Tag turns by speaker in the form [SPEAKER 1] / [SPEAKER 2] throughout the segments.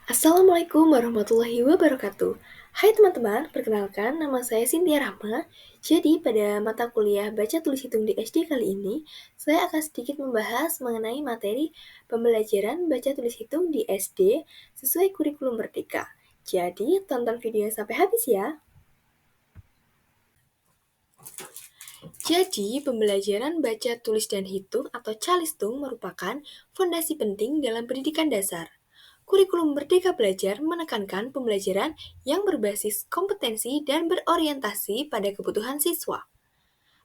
[SPEAKER 1] Assalamualaikum warahmatullahi wabarakatuh. Hai teman-teman, perkenalkan nama saya Cynthia Rahma. Jadi pada mata kuliah Baca Tulis Hitung di SD kali ini, saya akan sedikit membahas mengenai materi pembelajaran Baca Tulis Hitung di SD sesuai kurikulum Merdeka. Jadi tonton videonya sampai habis ya. Jadi, pembelajaran baca, tulis, dan hitung atau calistung merupakan fondasi penting dalam pendidikan dasar. Kurikulum Merdeka Belajar menekankan pembelajaran yang berbasis kompetensi dan berorientasi pada kebutuhan siswa.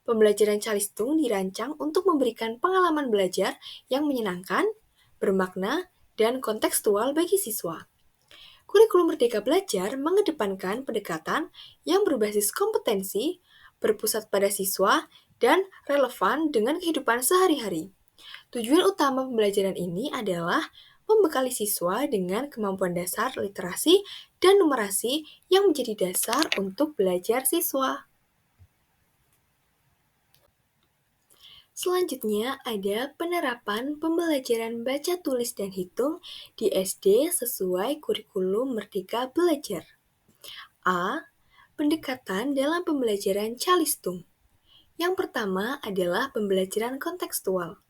[SPEAKER 1] Pembelajaran calistung dirancang untuk memberikan pengalaman belajar yang menyenangkan, bermakna, dan kontekstual bagi siswa. Kurikulum Merdeka Belajar mengedepankan pendekatan yang berbasis kompetensi, berpusat pada siswa, dan relevan dengan kehidupan sehari-hari. Tujuan utama pembelajaran ini adalah membekali siswa dengan kemampuan dasar literasi dan numerasi yang menjadi dasar untuk belajar siswa. Selanjutnya ada penerapan pembelajaran baca, tulis, dan hitung di SD sesuai kurikulum Merdeka Belajar. A. Pendekatan dalam pembelajaran calistung. Yang pertama adalah pembelajaran kontekstual.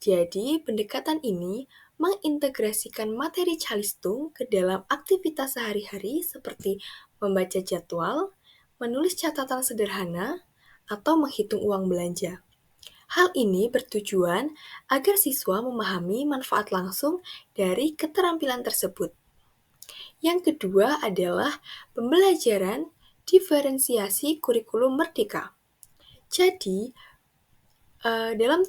[SPEAKER 1] Jadi, pendekatan ini mengintegrasikan materi calistung ke dalam aktivitas sehari-hari seperti membaca jadwal, menulis catatan sederhana, atau menghitung uang belanja. Hal ini bertujuan agar siswa memahami manfaat langsung dari keterampilan tersebut. Yang kedua adalah pembelajaran diferensiasi kurikulum merdeka. Jadi, dalam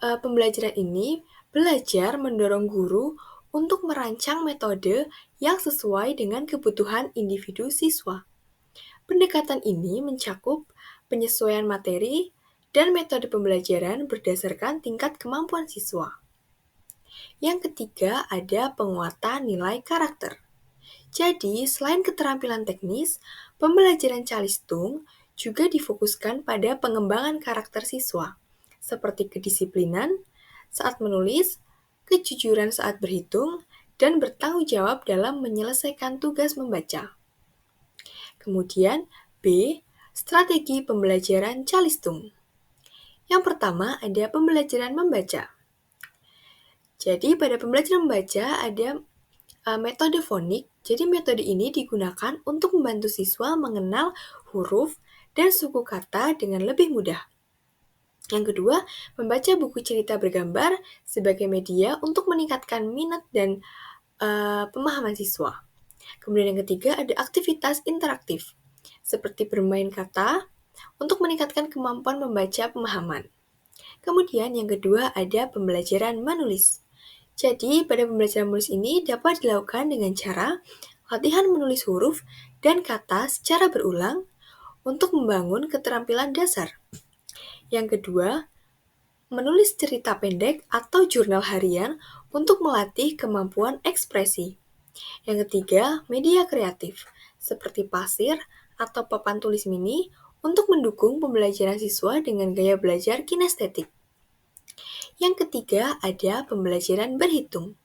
[SPEAKER 1] pembelajaran ini, belajar mendorong guru untuk merancang metode yang sesuai dengan kebutuhan individu siswa. Pendekatan ini mencakup penyesuaian materi dan metode pembelajaran berdasarkan tingkat kemampuan siswa. Yang ketiga ada penguatan nilai karakter. Jadi, selain keterampilan teknis, pembelajaran calistung juga difokuskan pada pengembangan karakter siswa, seperti kedisiplinan saat menulis, kejujuran saat berhitung, dan bertanggung jawab dalam menyelesaikan tugas membaca. Kemudian, B. Strategi pembelajaran calistung. Yang pertama ada pembelajaran membaca. Jadi, pada pembelajaran membaca ada metode fonik. Jadi metode ini digunakan untuk membantu siswa mengenal huruf dan suku kata dengan lebih mudah. Yang kedua, membaca buku cerita bergambar sebagai media untuk meningkatkan minat dan pemahaman siswa. Kemudian yang ketiga ada aktivitas interaktif, seperti bermain kata untuk meningkatkan kemampuan membaca pemahaman. Kemudian yang kedua ada pembelajaran menulis. Jadi, pada pembelajaran menulis ini dapat dilakukan dengan cara latihan menulis huruf dan kata secara berulang untuk membangun keterampilan dasar. Yang kedua, menulis cerita pendek atau jurnal harian untuk melatih kemampuan ekspresi. Yang ketiga, media kreatif, seperti pasir atau papan tulis mini untuk mendukung pembelajaran siswa dengan gaya belajar kinestetik. Yang ketiga, ada pembelajaran berhitung.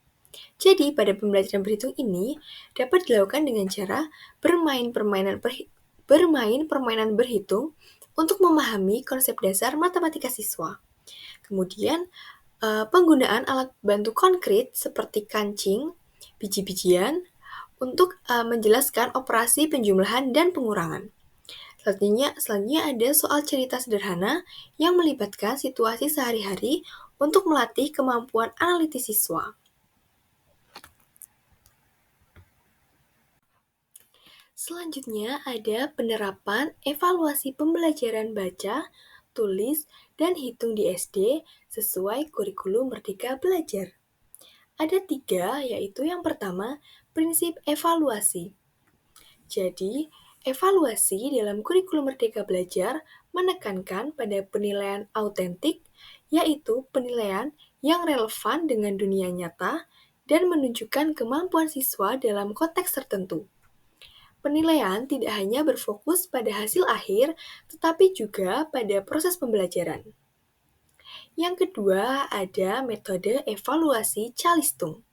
[SPEAKER 1] Jadi, pada pembelajaran berhitung ini dapat dilakukan dengan cara bermain permainan berhitung untuk memahami konsep dasar matematika siswa. Kemudian, penggunaan alat bantu konkret seperti kancing, biji-bijian untuk menjelaskan operasi penjumlahan dan pengurangan. Selanjutnya ada soal cerita sederhana yang melibatkan situasi sehari-hari untuk melatih kemampuan analitis siswa. Selanjutnya ada penerapan evaluasi pembelajaran baca, tulis, dan hitung di SD sesuai kurikulum Merdeka Belajar. Ada 3, yaitu yang pertama, prinsip evaluasi. Jadi, evaluasi dalam kurikulum Merdeka Belajar menekankan pada penilaian autentik, yaitu penilaian yang relevan dengan dunia nyata dan menunjukkan kemampuan siswa dalam konteks tertentu. Penilaian tidak hanya berfokus pada hasil akhir, tetapi juga pada proses pembelajaran. Yang kedua, ada metode evaluasi calistung.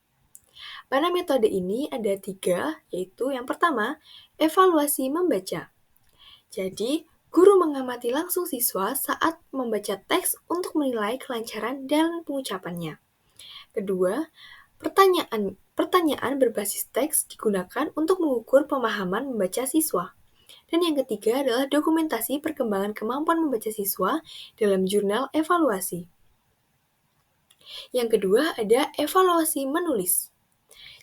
[SPEAKER 1] Pada metode ini ada 3, yaitu yang pertama, evaluasi membaca. Jadi, guru mengamati langsung siswa saat membaca teks untuk menilai kelancaran dan pengucapannya. Kedua, pertanyaan berbasis teks digunakan untuk mengukur pemahaman membaca siswa. Dan yang ketiga adalah dokumentasi perkembangan kemampuan membaca siswa dalam jurnal evaluasi. Yang kedua ada evaluasi menulis.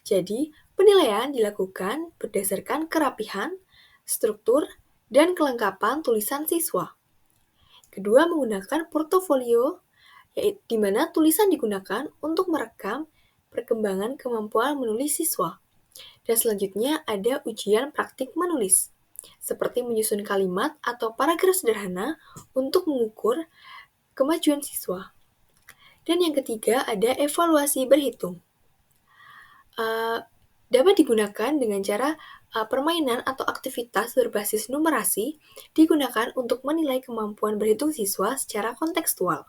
[SPEAKER 1] Jadi, penilaian dilakukan berdasarkan kerapihan, struktur, dan kelengkapan tulisan siswa. Kedua, menggunakan portofolio, di mana tulisan digunakan untuk merekam perkembangan kemampuan menulis siswa. Dan selanjutnya ada ujian praktik menulis, seperti menyusun kalimat atau paragraf sederhana untuk mengukur kemajuan siswa. Dan yang ketiga ada evaluasi berhitung. Dapat digunakan dengan cara permainan atau aktivitas berbasis numerasi digunakan untuk menilai kemampuan berhitung siswa secara kontekstual.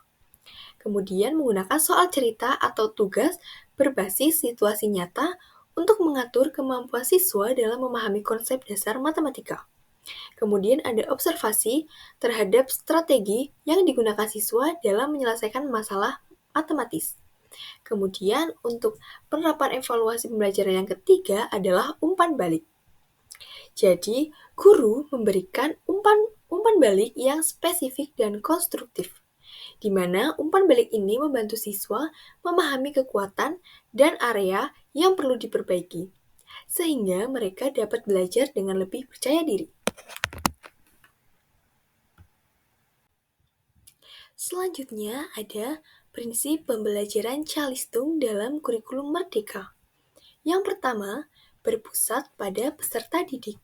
[SPEAKER 1] Kemudian menggunakan soal cerita atau tugas berbasis situasi nyata untuk mengatur kemampuan siswa dalam memahami konsep dasar matematika. Kemudian ada observasi terhadap strategi yang digunakan siswa dalam menyelesaikan masalah matematis. Kemudian untuk penerapan evaluasi pembelajaran yang ketiga adalah umpan balik. Jadi, guru memberikan umpan balik yang spesifik dan konstruktif, di mana umpan balik ini membantu siswa memahami kekuatan dan area yang perlu diperbaiki, sehingga mereka dapat belajar dengan lebih percaya diri. Selanjutnya ada prinsip pembelajaran Calistung dalam kurikulum Merdeka. Yang pertama, berpusat pada peserta didik.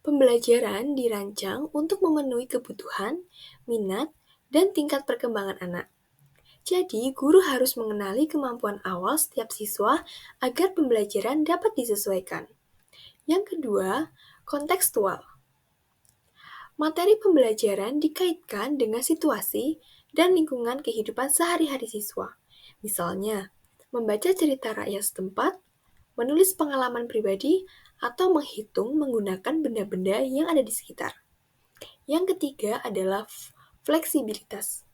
[SPEAKER 1] Pembelajaran dirancang untuk memenuhi kebutuhan, minat, dan tingkat perkembangan anak. Jadi, guru harus mengenali kemampuan awal setiap siswa agar pembelajaran dapat disesuaikan. Yang kedua, kontekstual. Materi pembelajaran dikaitkan dengan situasi dan lingkungan kehidupan sehari-hari siswa. Misalnya, membaca cerita rakyat setempat, menulis pengalaman pribadi, atau menghitung menggunakan benda-benda yang ada di sekitar. Yang ketiga adalah fleksibilitas.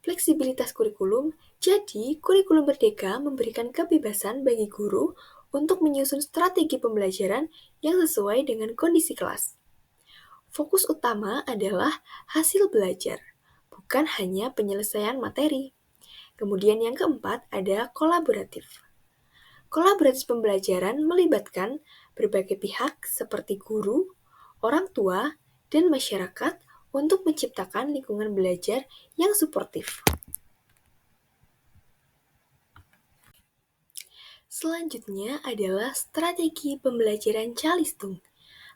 [SPEAKER 1] Fleksibilitas kurikulum, jadi kurikulum Merdeka memberikan kebebasan bagi guru untuk menyusun strategi pembelajaran yang sesuai dengan kondisi kelas. Fokus utama adalah hasil belajar, bukan hanya penyelesaian materi. Kemudian yang keempat ada kolaboratif. Kolaborasi pembelajaran melibatkan berbagai pihak seperti guru, orang tua, dan masyarakat untuk menciptakan lingkungan belajar yang suportif. Selanjutnya adalah strategi pembelajaran Calistung.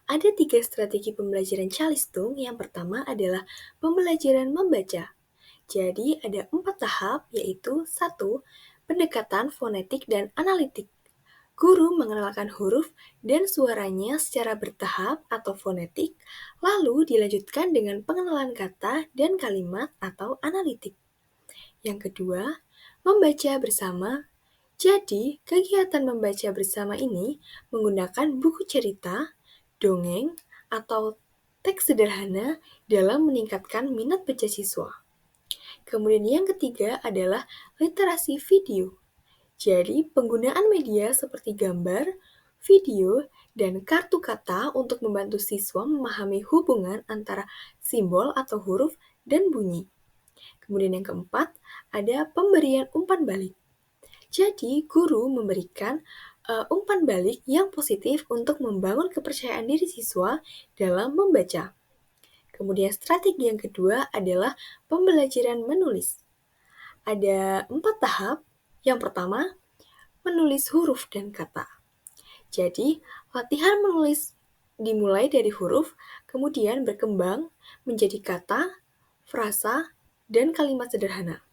[SPEAKER 1] Ada 3 strategi pembelajaran Calistung. Yang pertama adalah pembelajaran membaca. Jadi ada 4 tahap, yaitu 1. Pendekatan fonetik dan analitik. Guru mengenalkan huruf dan suaranya secara bertahap atau fonetik, lalu dilanjutkan dengan pengenalan kata dan kalimat atau analitik. Yang kedua, membaca bersama. Jadi, kegiatan membaca bersama ini menggunakan buku cerita, dongeng, atau teks sederhana dalam meningkatkan minat baca siswa. Kemudian yang ketiga adalah literasi video. Jadi, penggunaan media seperti gambar, video, dan kartu kata untuk membantu siswa memahami hubungan antara simbol atau huruf dan bunyi. Kemudian yang keempat, ada pemberian umpan balik. Jadi, guru memberikan umpan balik yang positif untuk membangun kepercayaan diri siswa dalam membaca. Kemudian strategi yang kedua adalah pembelajaran menulis. Ada 4 tahap. Yang pertama, menulis huruf dan kata. Jadi, latihan menulis dimulai dari huruf, kemudian berkembang menjadi kata, frasa, dan kalimat sederhana.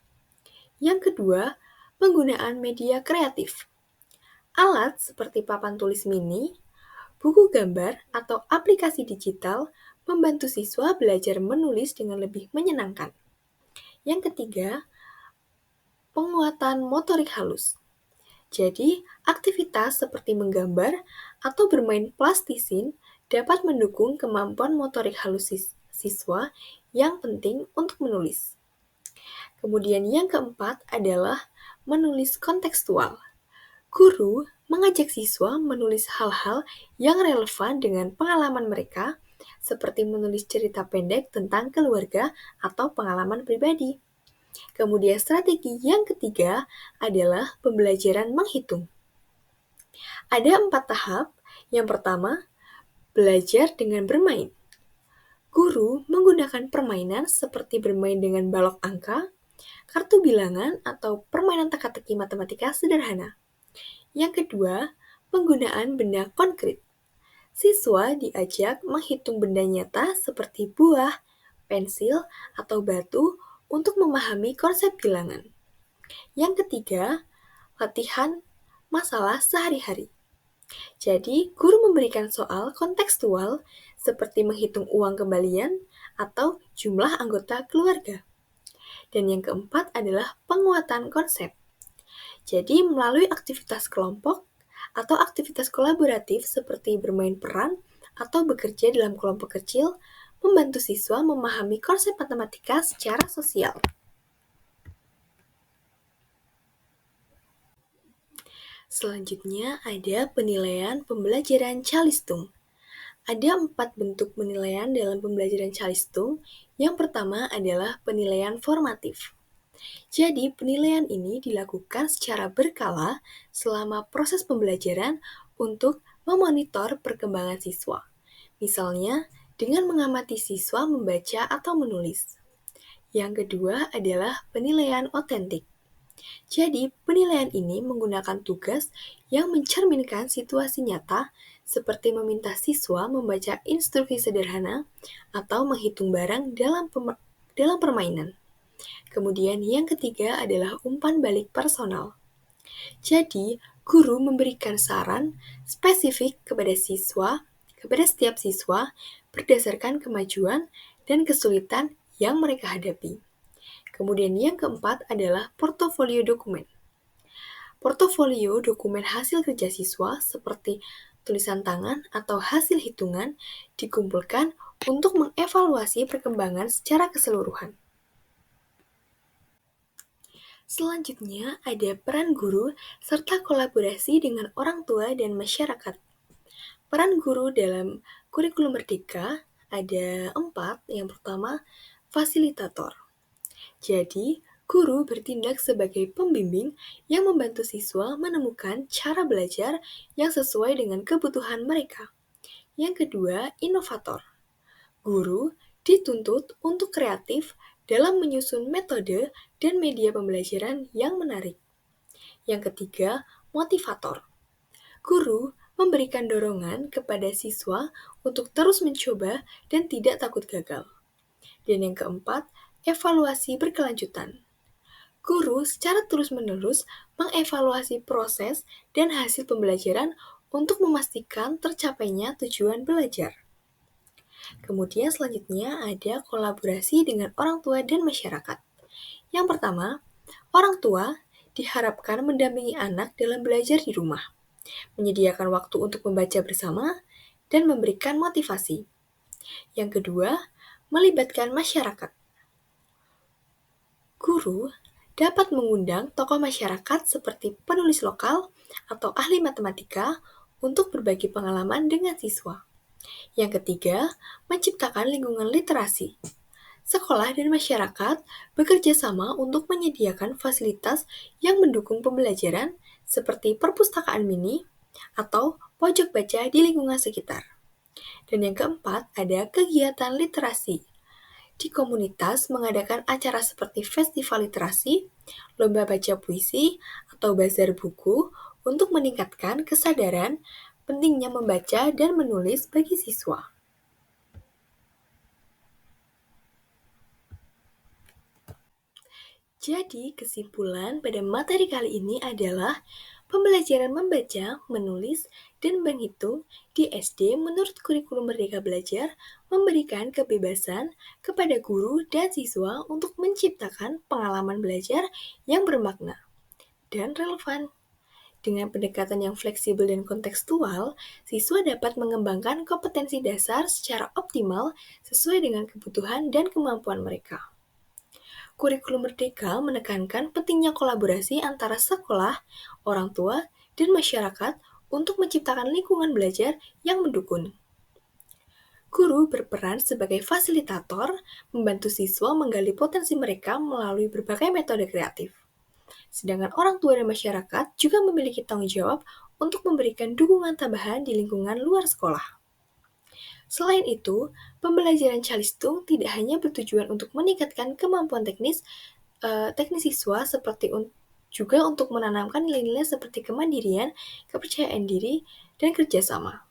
[SPEAKER 1] Yang kedua, penggunaan media kreatif. Alat seperti papan tulis mini, buku gambar, atau aplikasi digital membantu siswa belajar menulis dengan lebih menyenangkan. Yang ketiga, penguatan motorik halus. Jadi, aktivitas seperti menggambar atau bermain plastisin dapat mendukung kemampuan motorik halus siswa yang penting untuk menulis. Kemudian yang keempat adalah menulis kontekstual. Guru mengajak siswa menulis hal-hal yang relevan dengan pengalaman mereka, seperti menulis cerita pendek tentang keluarga atau pengalaman pribadi. Kemudian strategi yang ketiga adalah pembelajaran menghitung. Ada 4 tahap. Yang pertama, belajar dengan bermain. Guru menggunakan permainan seperti bermain dengan balok angka, kartu bilangan, atau permainan teka-teki matematika sederhana. Yang kedua, penggunaan benda konkret. Siswa diajak menghitung benda nyata seperti buah, pensil, atau batu untuk memahami konsep bilangan. Yang ketiga, latihan masalah sehari-hari. Jadi, guru memberikan soal kontekstual seperti menghitung uang kembalian atau jumlah anggota keluarga. Dan yang keempat adalah penguatan konsep. Jadi, melalui aktivitas kelompok atau aktivitas kolaboratif seperti bermain peran atau bekerja dalam kelompok kecil, membantu siswa memahami konsep matematika secara sosial. Selanjutnya ada penilaian pembelajaran Calistung. Ada 4 bentuk penilaian dalam pembelajaran Calistung. Yang pertama adalah penilaian formatif. Jadi, penilaian ini dilakukan secara berkala selama proses pembelajaran untuk memonitor perkembangan siswa. Misalnya, dengan mengamati siswa membaca atau menulis. Yang kedua adalah penilaian otentik. Jadi, penilaian ini menggunakan tugas yang mencerminkan situasi nyata, seperti meminta siswa membaca instruksi sederhana atau menghitung barang dalam permainan. Kemudian yang ketiga adalah umpan balik personal. Jadi, guru memberikan saran spesifik kepada setiap siswa berdasarkan kemajuan dan kesulitan yang mereka hadapi. Kemudian yang keempat adalah portofolio dokumen. Portofolio dokumen hasil kerja siswa seperti tulisan tangan atau hasil hitungan dikumpulkan untuk mengevaluasi perkembangan secara keseluruhan. Selanjutnya ada peran guru serta kolaborasi dengan orang tua dan masyarakat. Peran guru dalam kurikulum merdeka ada 4. Yang pertama, fasilitator. Jadi, guru bertindak sebagai pembimbing yang membantu siswa menemukan cara belajar yang sesuai dengan kebutuhan mereka. Yang kedua, inovator. Guru dituntut untuk kreatif dalam menyusun metode dan media pembelajaran yang menarik. Yang ketiga, motivator. Guru memberikan dorongan kepada siswa untuk terus mencoba dan tidak takut gagal. Dan yang keempat, evaluasi berkelanjutan. Guru secara terus-menerus mengevaluasi proses dan hasil pembelajaran untuk memastikan tercapainya tujuan belajar. Kemudian selanjutnya ada kolaborasi dengan orang tua dan masyarakat. Yang pertama, orang tua diharapkan mendampingi anak dalam belajar di rumah, menyediakan waktu untuk membaca bersama, dan memberikan motivasi. Yang kedua, melibatkan masyarakat. Guru dapat mengundang tokoh masyarakat seperti penulis lokal atau ahli matematika untuk berbagi pengalaman dengan siswa. Yang ketiga, menciptakan lingkungan literasi. Sekolah dan masyarakat bekerja sama untuk menyediakan fasilitas yang mendukung pembelajaran seperti perpustakaan mini atau pojok baca di lingkungan sekitar. Dan yang keempat, ada kegiatan literasi. Di komunitas mengadakan acara seperti festival literasi, lomba baca puisi, atau bazar buku untuk meningkatkan kesadaran pentingnya membaca dan menulis bagi siswa. Jadi, kesimpulan pada materi kali ini adalah pembelajaran membaca, menulis, dan menghitung di SD menurut kurikulum Merdeka Belajar memberikan kebebasan kepada guru dan siswa untuk menciptakan pengalaman belajar yang bermakna dan relevan. Dengan pendekatan yang fleksibel dan kontekstual, siswa dapat mengembangkan kompetensi dasar secara optimal sesuai dengan kebutuhan dan kemampuan mereka. Kurikulum Merdeka menekankan pentingnya kolaborasi antara sekolah, orang tua, dan masyarakat untuk menciptakan lingkungan belajar yang mendukung. Guru berperan sebagai fasilitator, membantu siswa menggali potensi mereka melalui berbagai metode kreatif. Sedangkan orang tua dan masyarakat juga memiliki tanggung jawab untuk memberikan dukungan tambahan di lingkungan luar sekolah. Selain itu, pembelajaran Calistung tidak hanya bertujuan untuk meningkatkan kemampuan teknis siswa juga untuk menanamkan nilai-nilai seperti kemandirian, kepercayaan diri, dan kerjasama.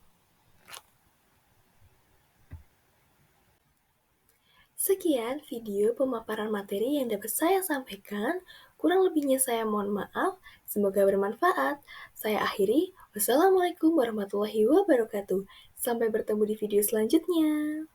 [SPEAKER 1] Sekian video pemaparan materi yang dapat saya sampaikan. Kurang lebihnya saya mohon maaf. Semoga bermanfaat. Saya akhiri. Wassalamualaikum warahmatullahi wabarakatuh. Sampai bertemu di video selanjutnya.